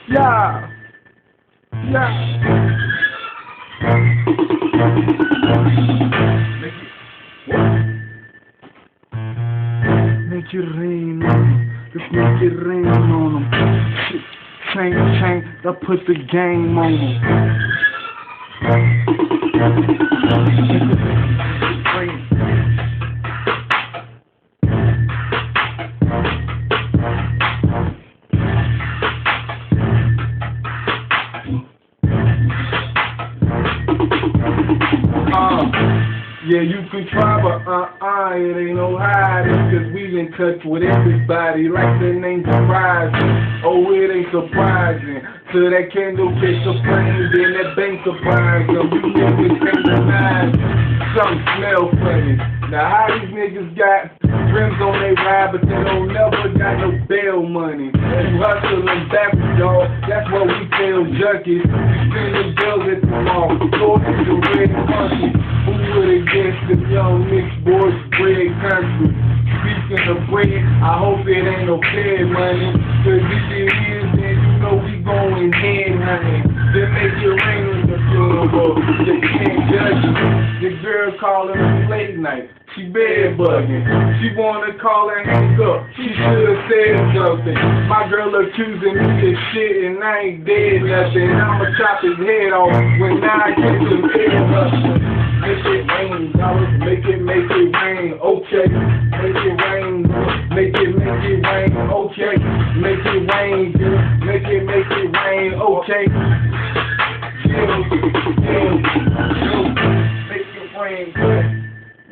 Yeah. Yeah. Make it rain on 'em. Just make it rain on 'em. Shit, change, I put the game on 'em. Yeah, you can try, but it ain't no hiding, cause we in touch with everybody, like the name surprising. Oh, it ain't surprising, till that candle gets a flame, then that bank surprise them. You niggas can't deny something smell funny. Now how these niggas got rims on they ride, but they don't never got no bail money. You hustling backwards, y'all, that's what we tell junkies. We spending bills at the mall, go to the red monkey. Who would against the young mixed boys, bread country? Speaking of bread, I hope it ain't no fair money. Cause if it is, then you know we going head hunting. Then make it rain in the funeral, they can't judge me. The girl calling me late night, she bed bugging. She wanna call and hang up, she should've said something. My girl accusing me of shit and I ain't dead nothing. I'ma chop his head off when I get some air hustling. Make it rain, dollars, make it rain, okay. Make it rain, make it rain, okay. Make it rain, girl, make it rain, okay. Make it rain, girl.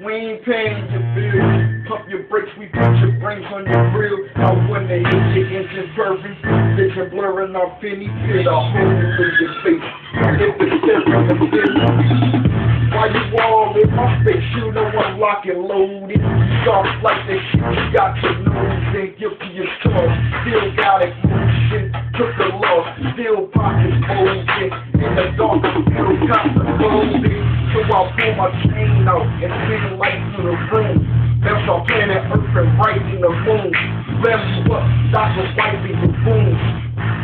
We ain't paying your bills. Pump your brakes, we put your brains on your grill. Now when they hit your engine perfect, vision blurring off any pit, a hole in your face. Hit the steering of this. Why you all in my face? You know I'm lock and loaded. Soft like that shit, you got your nose in, guilty as charged. Still got it motion, took a loss. Still pockets bulging, in the dark I'm still contemplating. So I'll pull my chain out and bring light to the room. That's our planet Earth and right in the moon. Slam you up, stop the wiping the boom.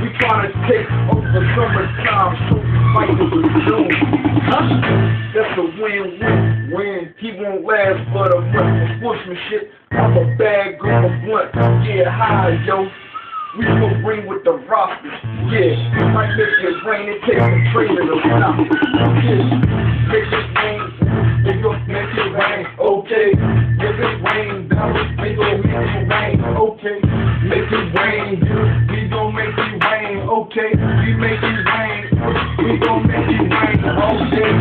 We tryna take over summertime, so we fight to resume. Huh? That's a win-win. He won't last but a month. Sportsmanship, I'm a bad girl, blunt. Yeah, high, yo. We gon' bring with the rosters. Yeah, might make it rain, it takes a trailer to stop it. Yeah, make it rain, we gon' make it rain, okay. If it rain, down, we gon' make it rain, okay. Make it rain, we gon' make it rain, okay. We make it rain, we gon' make it rain, okay.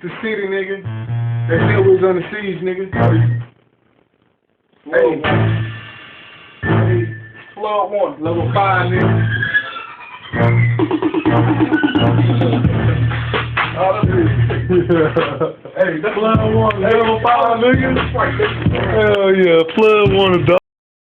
The city, nigga. That hill was on the siege, nigga. Hey. Hey, flood 1, level 5, nigga. Hey, that's flood 1, level 5, nigga. Hell yeah, flood 1,